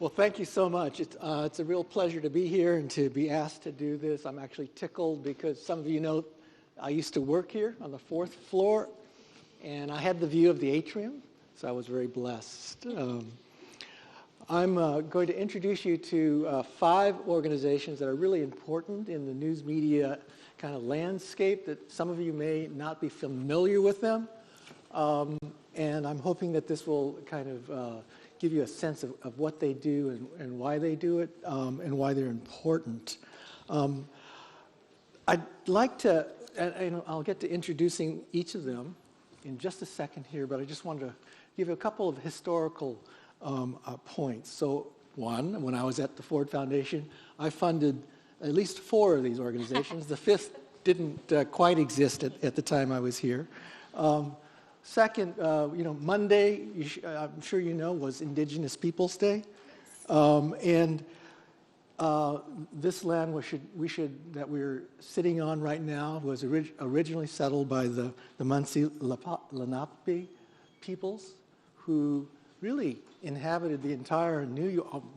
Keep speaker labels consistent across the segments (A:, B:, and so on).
A: Well, thank you so much. It's a real pleasure to be here and to be asked to do this. I'm actually tickled because some of you know I used to work here on the 4th floor, and I had the view of the atrium, so I was very blessed. I'm going to introduce you to 5 organizations that are really important in the news media kind of landscape that some of you may not be familiar with them. And I'm hoping that this will kind of give you a sense of what they do and why they do it and why they're important. I'd like to, and I'll get to introducing each of them in just a second here, but I just wanted to give you a couple of historical points. So one, when I was at the Ford Foundation, I funded at least 4 of these organizations. The 5th didn't quite exist at the time I was here. Second, Monday, I'm sure you know, was Indigenous Peoples Day. And this land that we're sitting on right now was originally settled by the Munsee Lenape peoples, who really inhabited the entire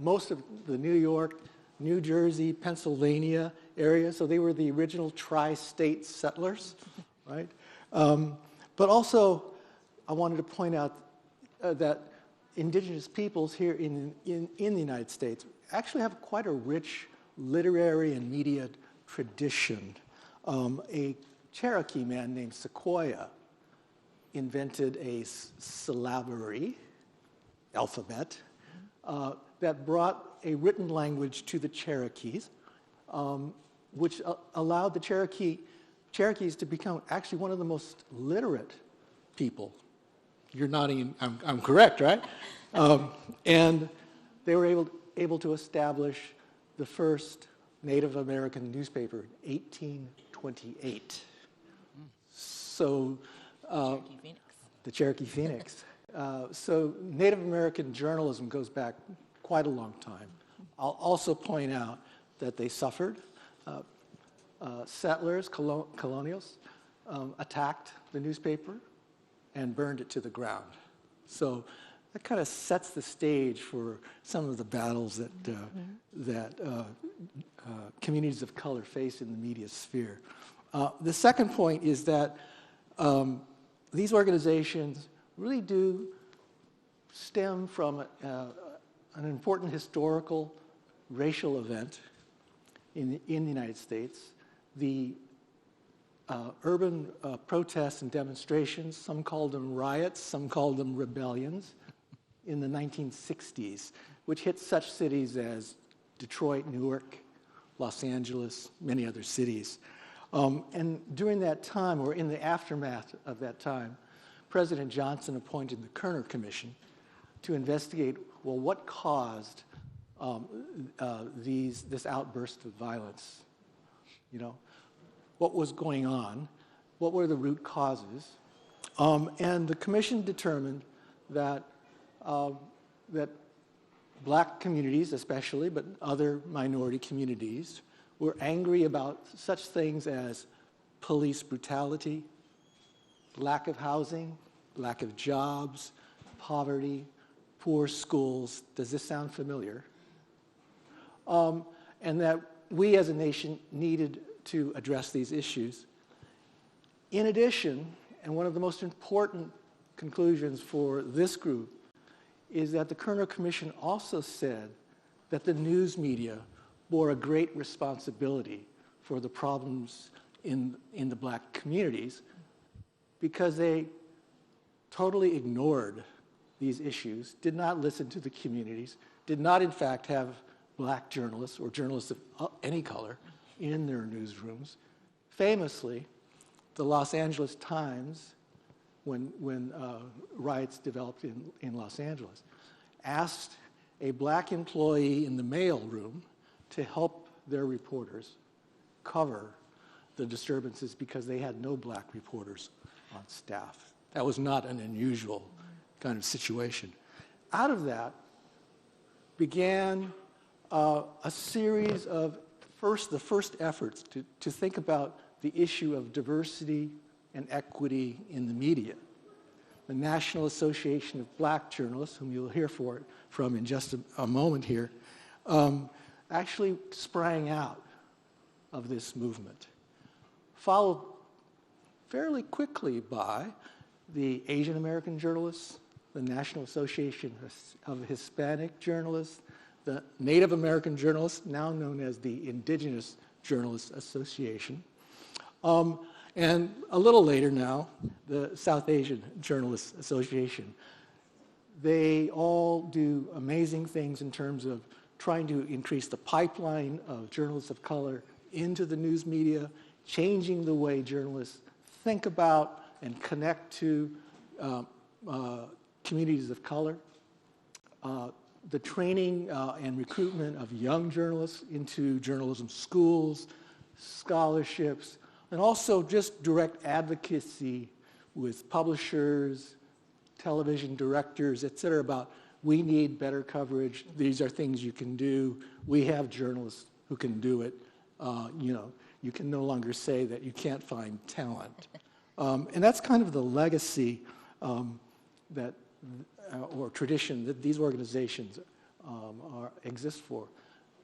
A: most of the New York, New Jersey, Pennsylvania area. So they were the original tri-state settlers, right? But also, I wanted to point out that indigenous peoples here in the United States actually have quite a rich literary and media tradition. A Cherokee man named Sequoyah invented a syllabary alphabet that brought a written language to the Cherokees, which allowed the Cherokees to become actually one of the most literate people. You're nodding, I'm correct, right? And they were able to establish the first Native American newspaper in 1828. So the Cherokee Phoenix. So Native American journalism goes back quite a long time. I'll also point out that they suffered. Settlers, colonials, attacked the newspaper and burned it to the ground. So that kind of sets the stage for some of the battles that communities of color face in the media sphere. The second point is that these organizations really do stem from an important historical racial event in the United States. The urban protests and demonstrations, some called them riots, some called them rebellions, in the 1960s, which hit such cities as Detroit, Newark, Los Angeles, many other cities. And during that time, or in the aftermath of that time, President Johnson appointed the Kerner Commission to investigate, well, what caused this outburst of violence? You know, what was going on? What were the root causes? And the commission determined that that black communities especially, but other minority communities, were angry about such things as police brutality, lack of housing, lack of jobs, poverty, poor schools. Does this sound familiar? And that we as a nation needed to address these issues. In addition, and one of the most important conclusions for this group is that the Kerner Commission also said that the news media bore a great responsibility for the problems in the black communities because they totally ignored these issues, did not listen to the communities, did not in fact have black journalists or journalists of any color in their newsrooms. Famously, the Los Angeles Times, when riots developed in Los Angeles, asked a black employee in the mail room to help their reporters cover the disturbances because they had no black reporters on staff. That was not an unusual kind of situation. Out of that began a series of the first efforts to think about the issue of diversity and equity in the media. the National Association of Black Journalists, whom you'll hear from in just a moment here, actually sprang out of this movement, followed fairly quickly by the Asian American journalists, the National Association of Hispanic journalists, the Native American journalists, now known as the Indigenous Journalists Association, and a little later now, the South Asian Journalists Association. They all do amazing things in terms of trying to increase the pipeline of journalists of color into the news media, changing the way journalists think about and connect to communities of color. The training and recruitment of young journalists into journalism schools, scholarships, and also just direct advocacy with publishers, television directors, et cetera, about we need better coverage, these are things you can do, we have journalists who can do it. You can no longer say that you can't find talent. And that's kind of the legacy or tradition that these organizations exist for.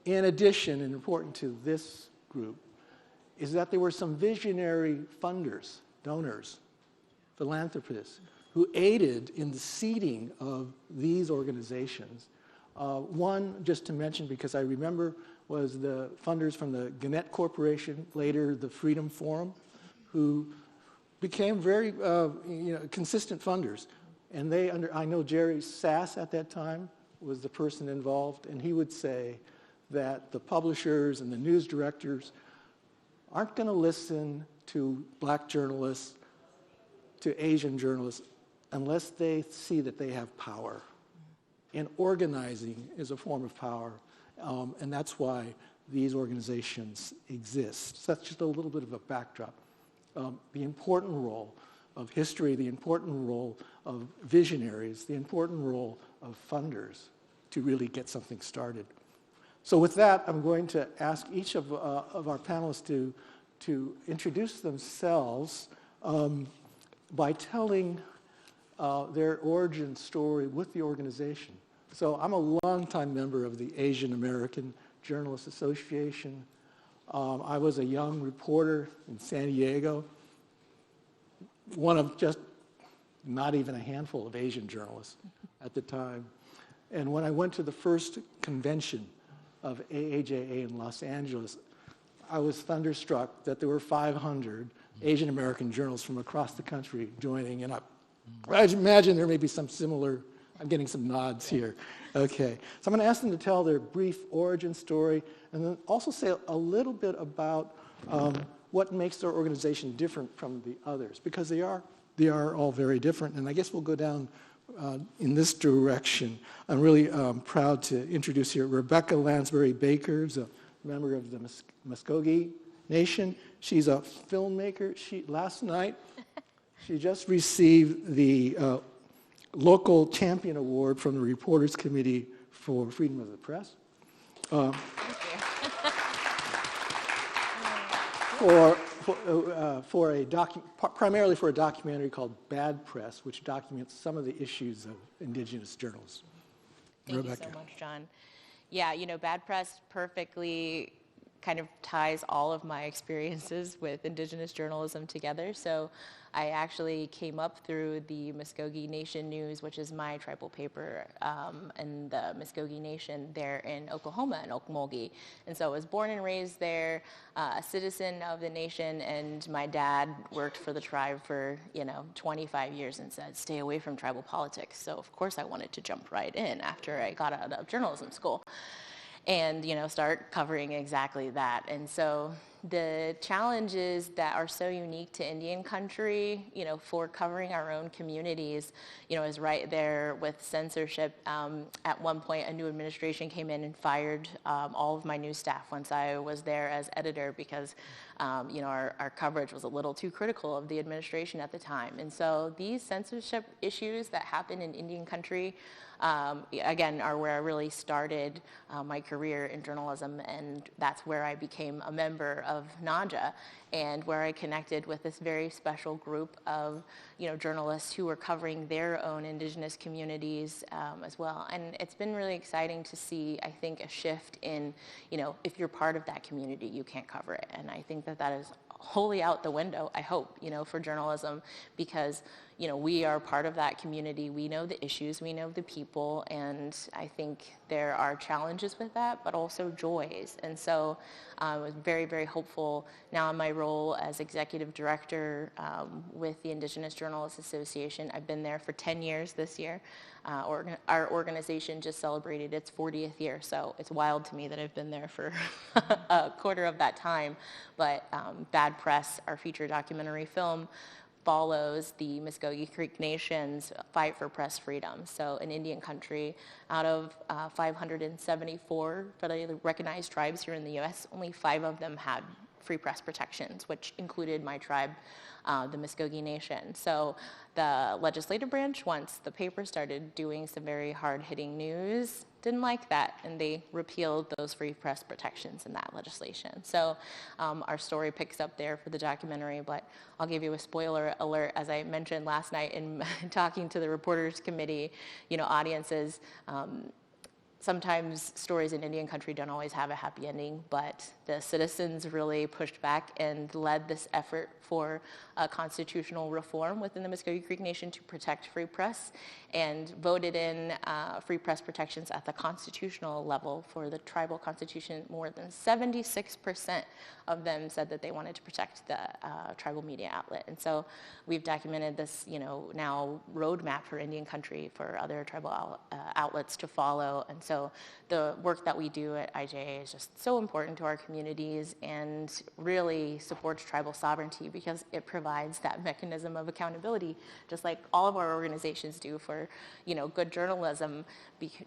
A: In addition, and important to this group, is that there were some visionary funders, donors, philanthropists, who aided in the seeding of these organizations. One, just to mention, because I remember, was the funders from the Gannett Corporation, later the Freedom Forum, who became very consistent funders. And I know Jerry Sass at that time was the person involved, and he would say that the publishers and the news directors aren't going to listen to black journalists, to Asian journalists, unless they see that they have power. And organizing is a form of power, and that's why these organizations exist. So that's just a little bit of a backdrop. The important role of history, the important role of visionaries, the important role of funders to really get something started. So with that, I'm going to ask each of our panelists to introduce themselves by telling their origin story with the organization. So I'm a longtime member of the Asian American Journalists Association. I was a young reporter in San Diego, one of just not even a handful of Asian journalists at the time. And when I went to the first convention of AAJA in Los Angeles, I was thunderstruck that there were 500 Asian American journalists from across the country joining, and I imagine there may be some similar. I'm getting some nods here. Okay, so I'm going to ask them to tell their brief origin story, and then also say a little bit about what makes their organization different from the others, because they are all very different. And I guess we'll go down in this direction. I'm really proud to introduce here Rebecca Landsberry-Baker, who's a member of the Muskogee Nation. She's a filmmaker. Last night, she just received the local champion award from the Reporters Committee for Freedom of the Press. Primarily for a documentary called Bad Press, which documents some of the issues of indigenous journalists.
B: Thank you so much, John. Yeah, Bad Press perfectly kind of ties all of my experiences with indigenous journalism together. So I actually came up through the Muskogee Nation News, which is my tribal paper, in the Muskogee Nation there in Oklahoma, in Okmulgee. And so I was born and raised there, a citizen of the nation, and my dad worked for the tribe for 25 years and said, stay away from tribal politics. So of course I wanted to jump right in after I got out of journalism school and start covering exactly that. And so the challenges that are so unique to Indian country, for covering our own communities, is right there with censorship. At one point, a new administration came in and fired all of my news staff once I was there as editor because, our coverage was a little too critical of the administration at the time. And so these censorship issues that happen in Indian country, again, are where I really started my career in journalism, and that's where I became a member of NAJA, and where I connected with this very special group of journalists who were covering their own indigenous communities as well. And it's been really exciting to see, I think, a shift in, if you're part of that community, you can't cover it. And I think that is wholly out the window, I hope, for journalism, because we are part of that community. We know the issues, we know the people, and I think there are challenges with that, but also joys. And so I was very, very hopeful now in my role as executive director with the Indigenous Journalists Association. I've been there for 10 years this year. Our organization just celebrated its 40th year, so it's wild to me that I've been there for a quarter of that time. But Bad Press, our feature documentary film, follows the Muskogee Creek Nation's fight for press freedom. So in Indian country, out of 574 federally recognized tribes here in the U.S., only 5 of them had free press protections, which included my tribe, the Muskogee Nation. So the legislative branch, once the paper started doing some very hard-hitting news, didn't like that, and they repealed those free press protections in that legislation. So our story picks up there for the documentary, but I'll give you a spoiler alert. As I mentioned last night in talking to the Reporters Committee, audiences, sometimes stories in Indian country don't always have a happy ending, but the citizens really pushed back and led this effort for constitutional reform within the Muskogee Creek Nation to protect free press, and voted in free press protections at the constitutional level for the tribal constitution. More than 76% of them said that they wanted to protect the tribal media outlet. And so we've documented this, now roadmap for Indian country for other tribal outlets to follow. And so the work that we do at IJA is just so important to our communities and really supports tribal sovereignty, because it provides that mechanism of accountability, just like all of our organizations do for, good journalism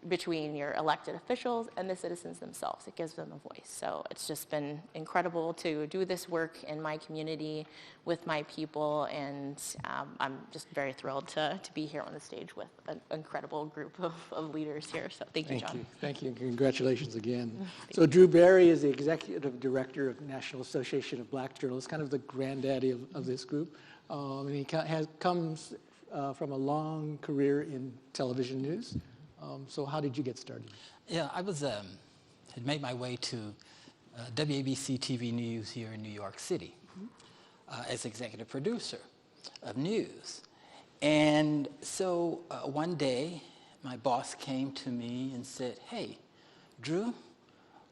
B: between your elected officials and the citizens themselves. It gives them a voice. So it's just been incredible to do this work in my community with my people, and I'm just very thrilled to be here on the stage with an incredible group of leaders here. So thank you, John.
A: Thank you. Congratulations again. So Drew Barry is the Executive Director of the National Association of Black Journalists, kind of the granddaddy of this group. And he comes from a long career in television news. So how did you get started?
C: Yeah, I was had made my way to WABC TV News here in New York City as executive producer of news. And so one day, my boss came to me and said, "Hey, Drew,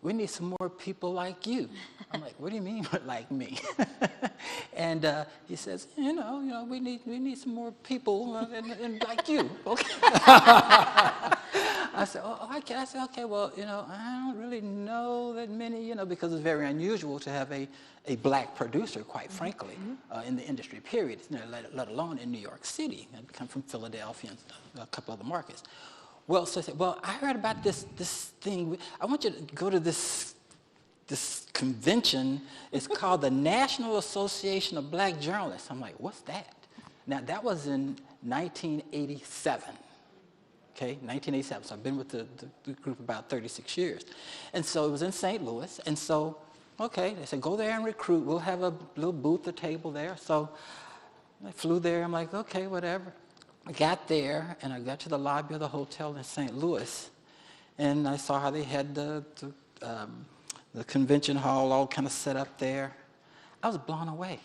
C: we need some more people like you." I'm like, "What do you mean like me?" And he says, we need some more people like you. Okay. I said, okay. I said, okay, well, I don't really know that many, because it's very unusual to have a black producer, quite frankly, in the industry, period, let alone in New York City. I come from Philadelphia and a couple other markets. Well, so I said, well, I heard about this thing. I want you to go to this convention. It's called the National Association of Black Journalists. I'm like, what's that? Now, that was in 1987. Okay, 1987. So I've been with the group about 36 years. And so it was in St. Louis. And so, okay, they said, go there and recruit. We'll have a little booth or table there. So I flew there. I'm like, okay, whatever. I got there, and I got to the lobby of the hotel in St. Louis, and I saw how they had the convention hall all kind of set up there. I was blown away.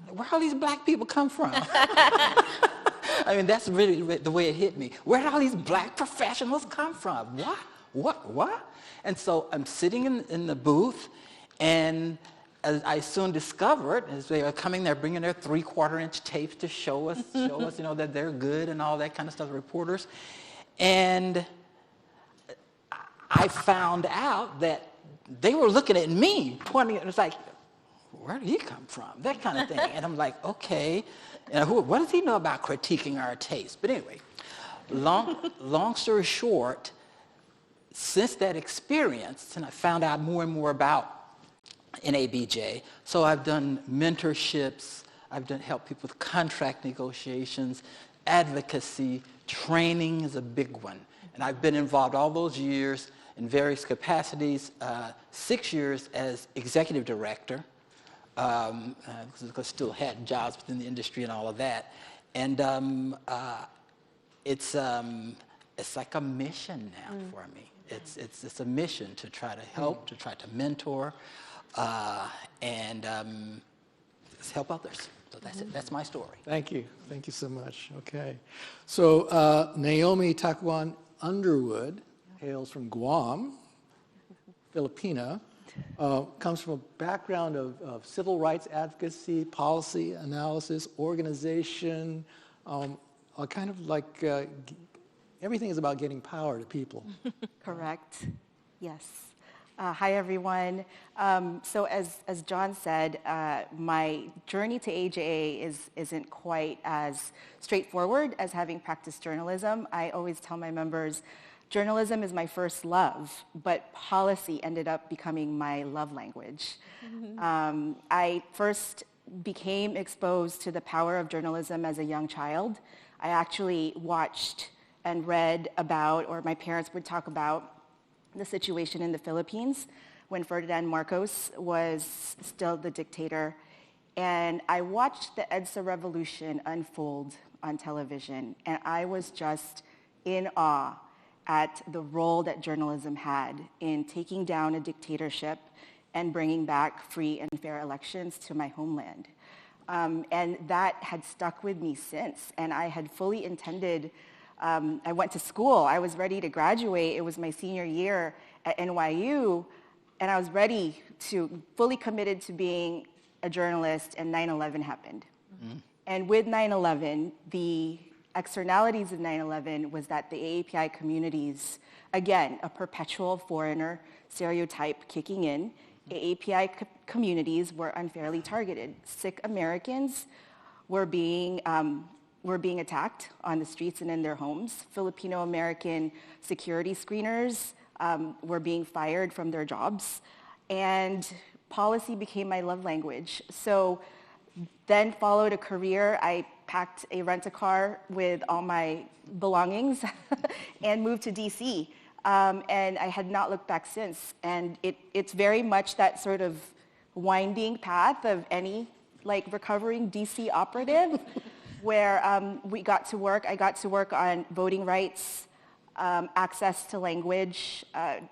C: Where all these black people come from? I mean, that's really the way it hit me. Where did all these black professionals come from? What? And so I'm sitting in the booth, and as I soon discovered, as they were coming there, bringing their 3/4-inch tapes to show us, that they're good and all that kind of stuff, reporters. And I found out that they were looking at me, pointing, it was like, where did he come from? That kind of thing. And I'm like, okay, what does he know about critiquing our tapes? But anyway, long story short, since that experience, and I found out more and more about NABJ. So I've done mentorships, helped people with contract negotiations, advocacy, training is a big one. And I've been involved all those years in various capacities, 6 years as executive director because still had jobs within the industry and all of that. And it's like a mission now for me. It's a mission to try to help, to try to mentor, and help others. So that's it. That's my story.
A: Thank you. Thank you so much. Okay. So Naomi Tacuyan Underwood hails from Guam, Filipina, comes from a background of civil rights advocacy, policy analysis, organization, kind of like everything is about getting power to people.
D: Correct. Yes. Hi, everyone. So as John said, my journey to AJA isn't quite as straightforward as having practiced journalism. I always tell my members, journalism is my first love, but policy ended up becoming my love language. I first became exposed to the power of journalism as a young child. I actually watched and read about, or my parents would talk about, the situation in the Philippines when Ferdinand Marcos was still the dictator. And I watched the EDSA revolution unfold on television, and I was just in awe at the role that journalism had in taking down a dictatorship and bringing back free and fair elections to my homeland. And that had stuck with me since, and I had fully intended, I went to school, I was ready to graduate, it was my senior year at NYU, and I was ready fully committed to being a journalist, and 9/11 happened. And with 9/11, the externalities of 9/11 was that the AAPI communities, again, a perpetual foreigner stereotype kicking in, AAPI communities were unfairly targeted. Sikh Americans were being attacked on the streets and in their homes. Filipino American security screeners were being fired from their jobs. And policy became my love language. So then followed a career. I packed a rent-a-car with all my belongings and moved to DC. And I had not looked back since. And it's very much that sort of winding path of any recovering DC operative where I got to work on voting rights, access to language,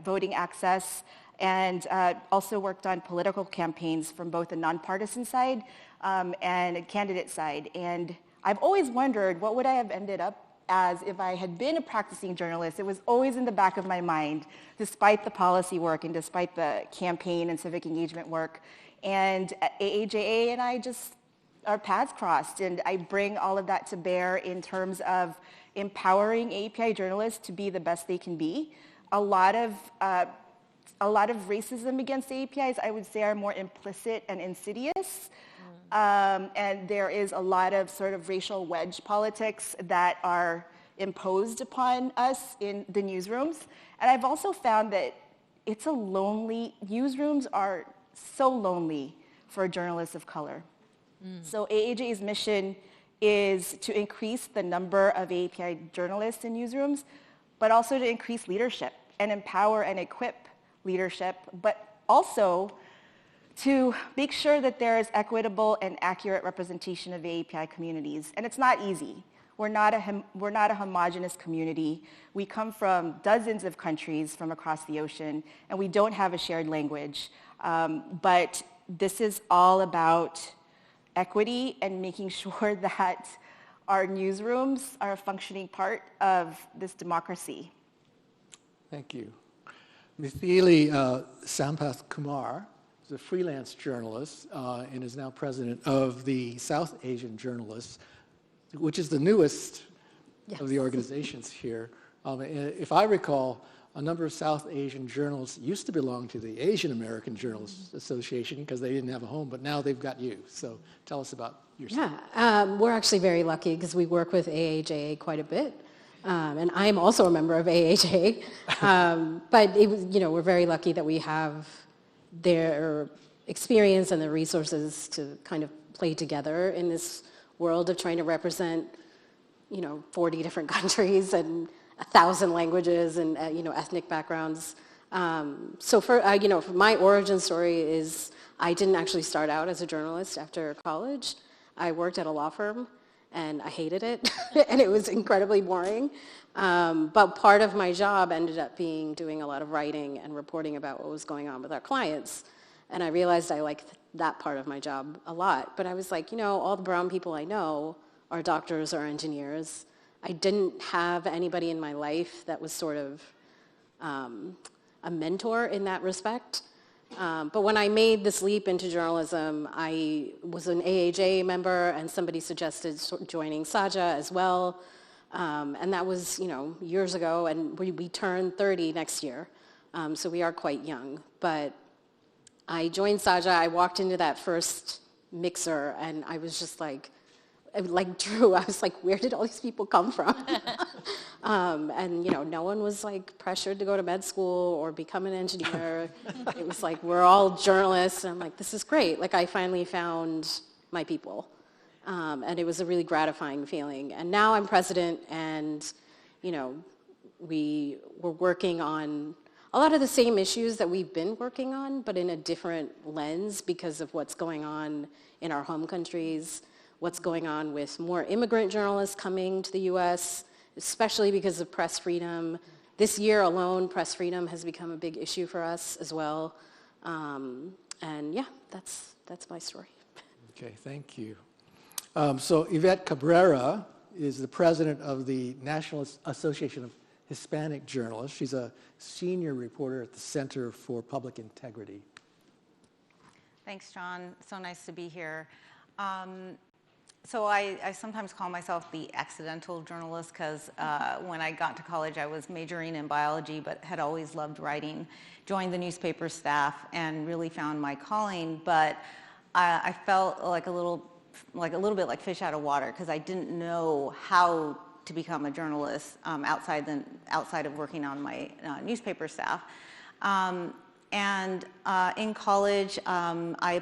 D: voting access, and also worked on political campaigns from both a nonpartisan side and a candidate side. And I've always wondered what would I have ended up as if I had been a practicing journalist. It was always in the back of my mind, despite the policy work and despite the campaign and civic engagement work. And AAJA and I just, our paths crossed, and I bring all of that to bear in terms of empowering AAPI journalists to be the best they can be. A lot of racism against AAPIs, I would say, are more implicit and insidious. And there is a lot of sort of racial wedge politics that are imposed upon us in the newsrooms. And I've also found that newsrooms are so lonely for journalists of color. So AAJ's mission is to increase the number of AAPI journalists in newsrooms, but also to increase leadership and empower and equip leadership, but also to make sure that there is equitable and accurate representation of AAPI communities. And it's not easy. We're not a homogenous community. We come from dozens of countries from across the ocean, and we don't have a shared language. But this is all about equity and making sure that our newsrooms are a functioning part of this democracy.
A: Thank you. Mythili Sampathkumar is a freelance journalist and is now president of the South Asian Journalists, which is the newest of the organizations here. If I recall, a number of South Asian journalists used to belong to the Asian American Journalists Association because they didn't have a home, but now they've got you. So tell us about yourself.
E: Yeah, we're actually very lucky because we work with AAJA quite a bit. And I'm also a member of AAJA. But we're very lucky that we have their experience and the resources to kind of play together in this world of trying to represent 40 different countries and 1,000 languages and ethnic backgrounds. So for my origin story is I didn't actually start out as a journalist after college. I worked at a law firm, and I hated it, and it was incredibly boring. But part of my job ended up being doing a lot of writing and reporting about what was going on with our clients. And I realized I liked that part of my job a lot. But I was like, all the brown people I know are doctors or engineers. I didn't have anybody in my life that was sort of a mentor in that respect. But when I made this leap into journalism, I was an AAJ member, and somebody suggested joining Saja as well. And that was, years ago, and we turn 30 next year. So we are quite young. But I joined Saja. I walked into that first mixer, and I was just like Drew, I was like, where did all these people come from? And no one was like pressured to go to med school or become an engineer. It was like, we're all journalists. And I'm like, this is great. Like, I finally found my people. And it was a really gratifying feeling. And now I'm president, and we were working on a lot of the same issues that we've been working on, but in a different lens because of what's going on in our home countries, what's going on with more immigrant journalists coming to the U.S., especially because of press freedom. This year alone, press freedom has become a big issue for us as well. And yeah, that's my story.
A: Okay, thank you. So Yvette Cabrera is the president of the National Association of Hispanic Journalists. She's a senior reporter at the Center for Public Integrity.
F: Thanks, John. So nice to be here. So I sometimes call myself the accidental journalist because when I got to college, I was majoring in biology but had always loved writing, joined the newspaper staff, and really found my calling. But I felt like a little bit like fish out of water because I didn't know how to become a journalist outside of working on my newspaper staff. And in college, I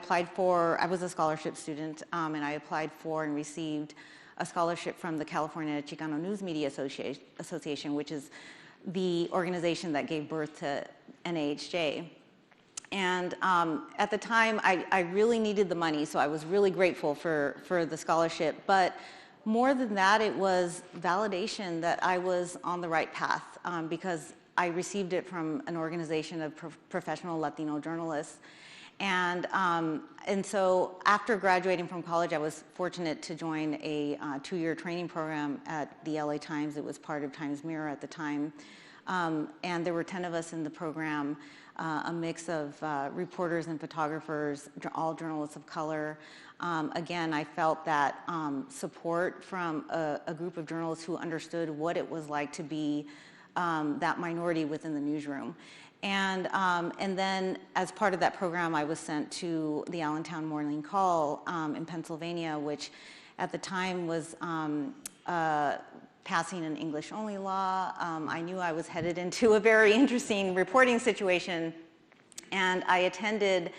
F: was a scholarship student, and I applied for and received a scholarship from the California Chicano News Media Association, which is the organization that gave birth to NAHJ. And at the time, I really needed the money, so I was really grateful for the scholarship. But more than that, it was validation that I was on the right path because I received it from an organization of professional Latino journalists. And so after graduating from college, I was fortunate to join a 2-year training program at the LA Times. It was part of Times Mirror at the time. And there were 10 of us in the program, a mix of reporters and photographers, all journalists of color. Again, I felt that support from a group of journalists who understood what it was like to be that minority within the newsroom. And then as part of that program, I was sent to the Allentown Morning Call in Pennsylvania, which at the time was passing an English-only law. I knew I was headed into a very interesting reporting situation, and I attended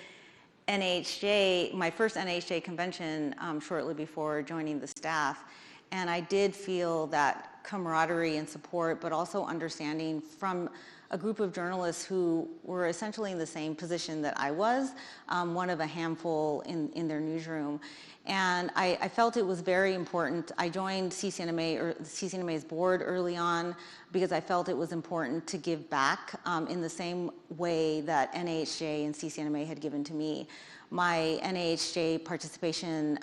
F: NAHJ, my first NAHJ convention shortly before joining the staff. And I did feel that camaraderie and support, but also understanding from a group of journalists who were essentially in the same position that I was, one of a handful in their newsroom. And I felt it was very important. I joined CCNMA, or CCNMA's board early on, because I felt it was important to give back in the same way that NAHJ and CCNMA had given to me. My NAHJ participation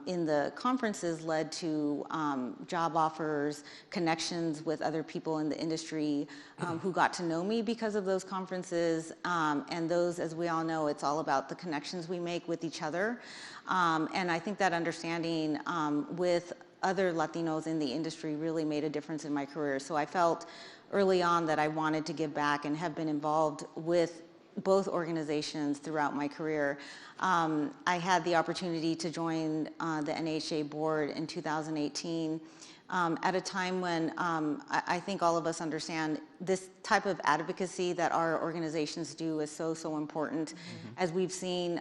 F: in the conferences led to job offers, connections with other people in the industry who got to know me because of those conferences. And those, as we all know, it's all about the connections we make with each other. And I think that understanding with other Latinos in the industry really made a difference in my career. So I felt early on that I wanted to give back and have been involved with both organizations throughout my career. I had the opportunity to join the NAHJ board in 2018 at a time when I think all of us understand this type of advocacy that our organizations do is so, so important. As we've seen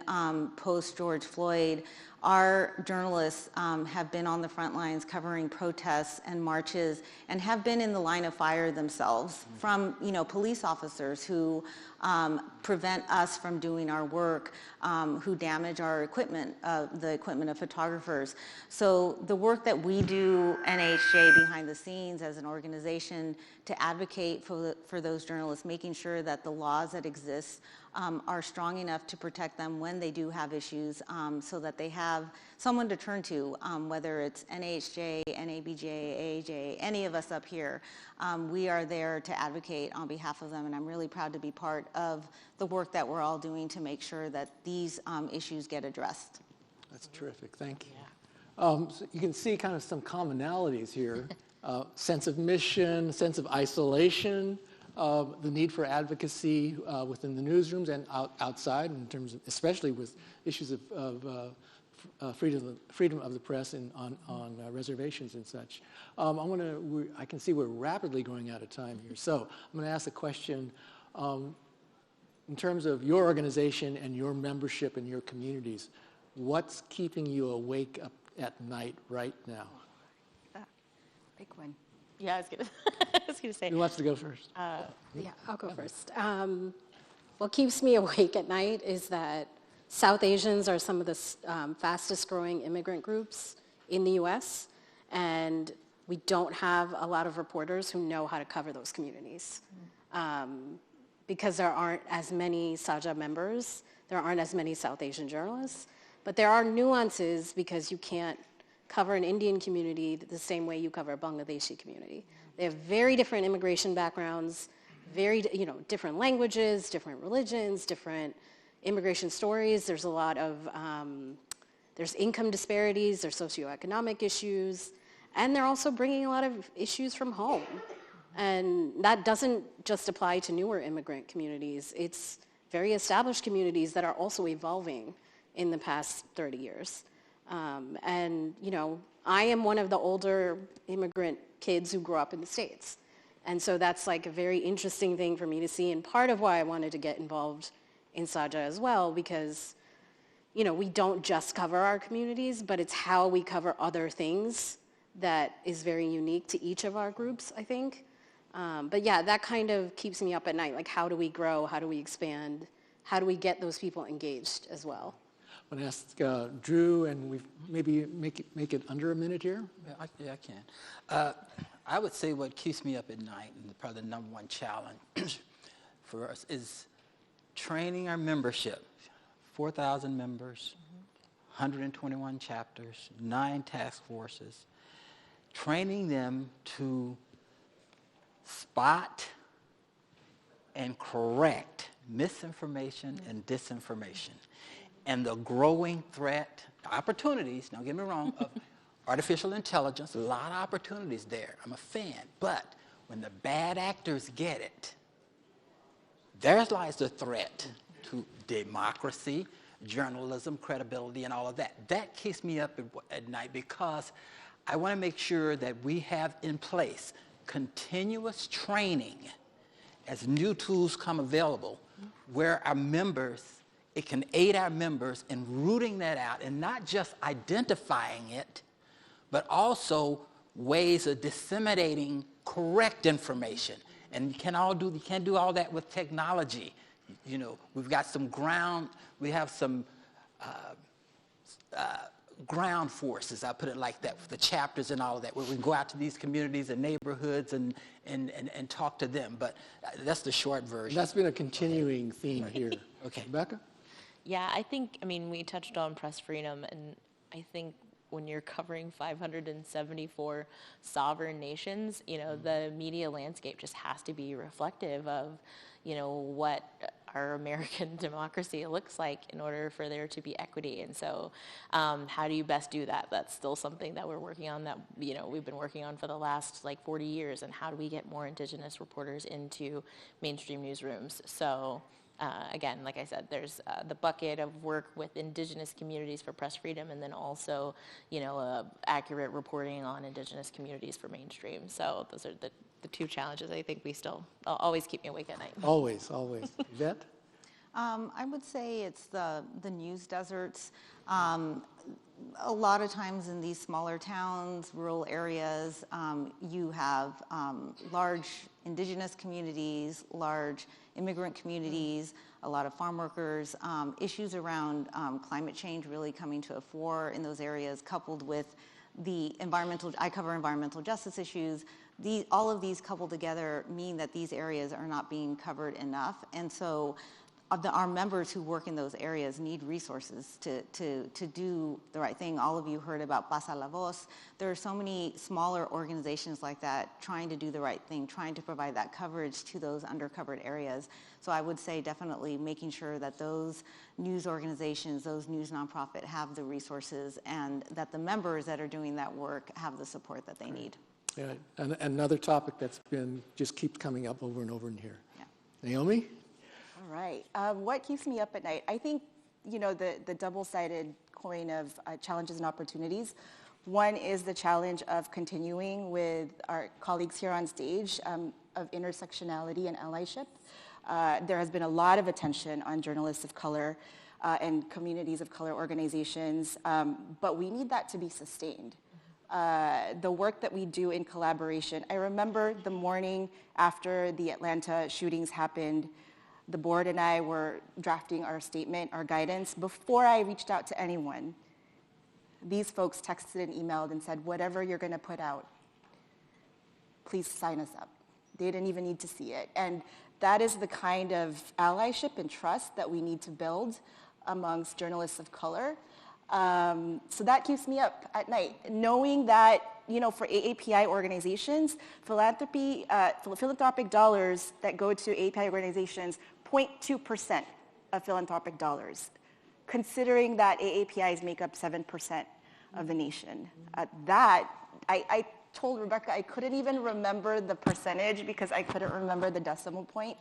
F: post-George Floyd, our journalists have been on the front lines covering protests and marches and have been in the line of fire themselves from, police officers who prevent us from doing our work, who damage our equipment, the equipment of photographers. So the work that we do, NHJ, behind the scenes as an organization to advocate for those journalists, making sure that the laws that exist are strong enough to protect them when they do have issues, so that they have someone to turn to, whether it's NHJ, NABJ, AAJ, any of us up here. We are there to advocate on behalf of them, and I'm really proud to be part of the work that we're all doing to make sure that these issues get addressed.
A: That's terrific. Thank you. So you can see kind of some commonalities here. Sense of mission, sense of isolation, the need for advocacy within the newsrooms and outside, in terms of, especially with issues of freedom of the press and on reservations and such. I can see we're rapidly going out of time here, so I'm going to ask a question in terms of your organization and your membership and your communities. What's keeping you awake up at night right now?
D: Big one.
B: Yeah, I was gonna say.
A: Who wants to go first?
E: Yeah, I'll go first. What keeps me awake at night is that South Asians are some of the fastest growing immigrant groups in the US, and we don't have a lot of reporters who know how to cover those communities. Because there aren't as many SAJA members, there aren't as many South Asian journalists, but there are nuances because you can't cover an Indian community the same way you cover a Bangladeshi community. They have very different immigration backgrounds, very different languages, different religions, different immigration stories. There's a lot of, there's income disparities, there's socioeconomic issues, and they're also bringing a lot of issues from home. And that doesn't just apply to newer immigrant communities. It's very established communities that are also evolving in the past 30 years. And I am one of the older immigrant kids who grew up in the States. And so that's like a very interesting thing for me to see, and part of why I wanted to get involved in SAJA as well, because we don't just cover our communities, but it's how we cover other things that is very unique to each of our groups, I think. But yeah, that kind of keeps me up at night. Like, how do we grow? How do we expand? How do we get those people engaged as well?
A: I'm going to ask Drew, and we maybe make it under a minute here.
C: Yeah, I can. I would say what keeps me up at night, and probably the number one challenge for us, is training our membership. 4,000 members, 121 chapters, 9 task forces. Training them to spot and correct misinformation and disinformation. And the growing threat, opportunities, don't get me wrong, of artificial intelligence, a lot of opportunities there. I'm a fan. But when the bad actors get it, there lies the threat to democracy, journalism, credibility, and all of that. That keeps me up at night, because I want to make sure that we have in place continuous training as new tools come available, where our members, it can aid our members in rooting that out, and not just identifying it, but also ways of disseminating correct information. And you can't do all that with technology. We've got some we have some ground forces, I'll put it like that, with the chapters and all of that, where we can go out to these communities and neighborhoods and talk to them. But that's the short version.
A: That's been a continuing theme here.
C: Okay.
A: Rebecca?
B: Yeah, we touched on press freedom, and I think when you're covering 574 sovereign nations, the media landscape just has to be reflective of, what our American democracy looks like in order for there to be equity. And so how do you best do that? That's still something that we're working on, that, we've been working on for the last 40 years. And how do we get more Indigenous reporters into mainstream newsrooms? So again, like I said, there's the bucket of work with Indigenous communities for press freedom, and then also, accurate reporting on Indigenous communities for mainstream. So those are the two challenges I think always keep me awake at night.
A: Always, always. Yvette?
F: I would say it's the news deserts. A lot of times in these smaller towns, rural areas, you have large indigenous communities, large immigrant communities, a lot of farm workers, issues around climate change really coming to a fore in those areas, coupled with I cover environmental justice issues. All of these coupled together mean that these areas are not being covered enough. And so our members who work in those areas need resources to do the right thing. All of you heard about Pasa la Voz. There are so many smaller organizations like that trying to do the right thing, trying to provide that coverage to those undercovered areas. So I would say definitely making sure that those news organizations, those news nonprofit have the resources, and that the members that are doing that work have the support that they need.
A: Yeah, and another topic that's just keeps coming up over and over in here.
F: Yeah.
A: Naomi?
D: All right. What keeps me up at night? I think, the double-sided coin of challenges and opportunities. One is the challenge of continuing with our colleagues here on stage of intersectionality and allyship. There has been a lot of attention on journalists of color and communities of color organizations, but we need that to be sustained. The work that we do in collaboration. I remember the morning after the Atlanta shootings happened, the board and I were drafting our statement, our guidance. Before I reached out to anyone, these folks texted and emailed and said, whatever you're going to put out, please sign us up. They didn't even need to see it. And that is the kind of allyship and trust that we need to build amongst journalists of color. So that keeps me up at night, knowing that, for AAPI organizations, philanthropic dollars that go to AAPI organizations, 0.2% of philanthropic dollars, considering that AAPIs make up 7% of the nation. I told Rebecca I couldn't even remember the percentage because I couldn't remember the decimal point.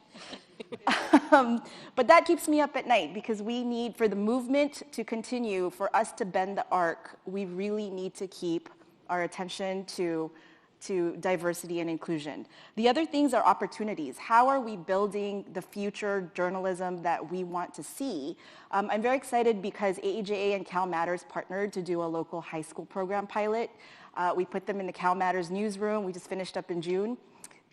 D: But that keeps me up at night because we need, for the movement to continue, for us to bend the arc, we really need to keep our attention to diversity and inclusion. The other things are opportunities. How are we building the future journalism that we want to see? I'm very excited because AAJA and Cal Matters partnered to do a local high school program pilot. We put them in the Cal Matters newsroom. We just finished up in June.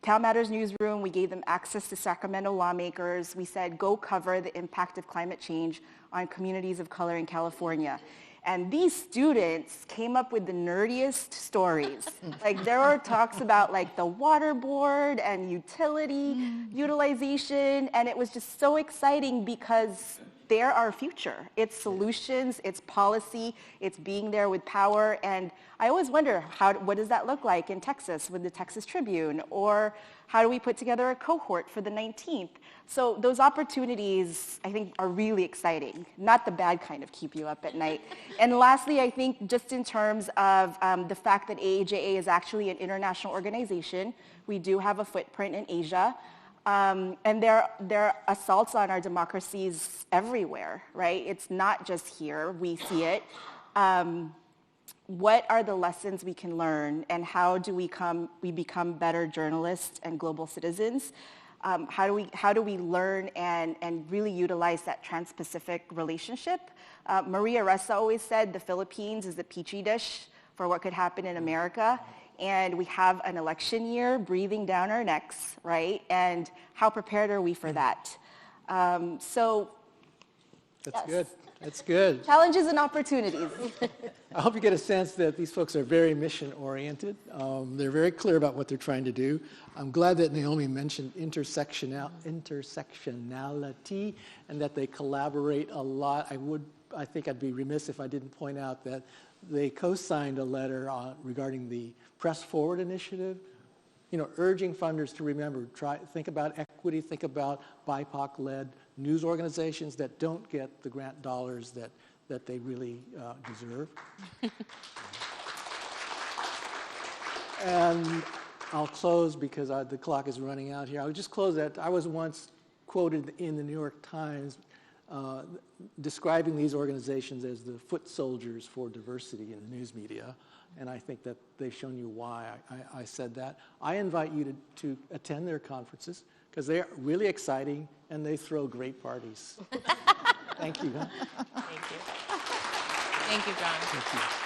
D: Cal Matters newsroom, we gave them access to Sacramento lawmakers. We said, go cover the impact of climate change on communities of color in California. And these students came up with the nerdiest stories. Like there were talks about like the water board and utility utilization. And it was just so exciting because they're our future. It's solutions, it's policy, it's being there with power. And I always wonder, what does that look like in Texas with the Texas Tribune? Or how do we put together a cohort for the 19th? So those opportunities, I think, are really exciting, not the bad kind of keep you up at night. And lastly, I think just in terms of the fact that AAJA is actually an international organization, we do have a footprint in Asia. And there are assaults on our democracies everywhere, right? It's not just here. We see it. What are the lessons we can learn, and how do we become better journalists and global citizens? How do we learn and really utilize that trans-Pacific relationship? Maria Ressa always said the Philippines is the petri dish for what could happen in America. And we have an election year breathing down our necks, right? And how prepared are we for that?
A: That's
D: yes.
A: good. That's good.
D: Challenges and opportunities.
A: I hope you get a sense that these folks are very mission-oriented. They're very clear about what they're trying to do. I'm glad that Naomi mentioned intersectionality and that they collaborate a lot. I think I'd be remiss if I didn't point out that they co-signed a letter regarding the Press Forward initiative, urging funders to remember, think about equity, think about BIPOC-led news organizations that don't get the grant dollars that they really deserve. And I'll close because the clock is running out here. I would just close that. I was once quoted in the New York Times describing these organizations as the foot soldiers for diversity in the news media. And I think that they've shown you why I said that. I invite you to attend their conferences because they're really exciting and they throw great parties. Thank you.
B: Thank you. Thank you, John.
A: Thank you.